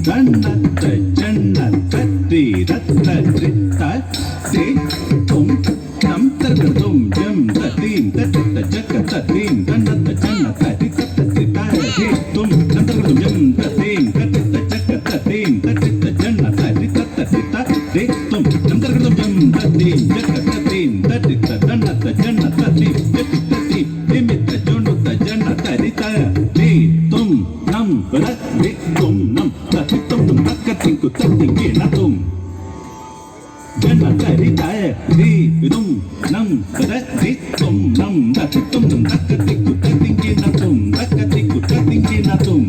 தன்னத்த ஜன்னத்த தீரத்த தித்த தே தும் நம் தர்கதும் ஜம் தீம் தத்த ஜக்க தீம் தன்னத்த ஜன்னத்த தித்த தித்த தே தும் நம் தர்கதும் ஜம் தீம் தத்த ஜக்க தீம் தத்த ஜன்னத்த தித்த தித்த தே தும் நம் தர்கதும் ஜம் தீம் ஜக்க தீம் தத்த தன்னத்த ஜன்னத்த தீம் தித்த தீம் திமித்த ஜொன்னுத்த ஜன்னத்த தித்த தே தும் நம் ரத் தும் நம் தத்தும் நம் தக்கத்திங்கு தத்திங்கே நத்தும் ஜன்னத்த தித்த தே தும் நம் ரத் தும் நம் தத்தும் நம் தக்கத்திங்கு தத்திங்கே நத்தும் தக்கத்திங்கு தத்திங்கே நத்தும்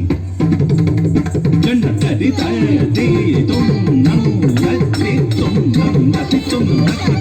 ஜன்னத்த தித்த தே தும் நம் ரத் தும் நம் தத்தும் நம்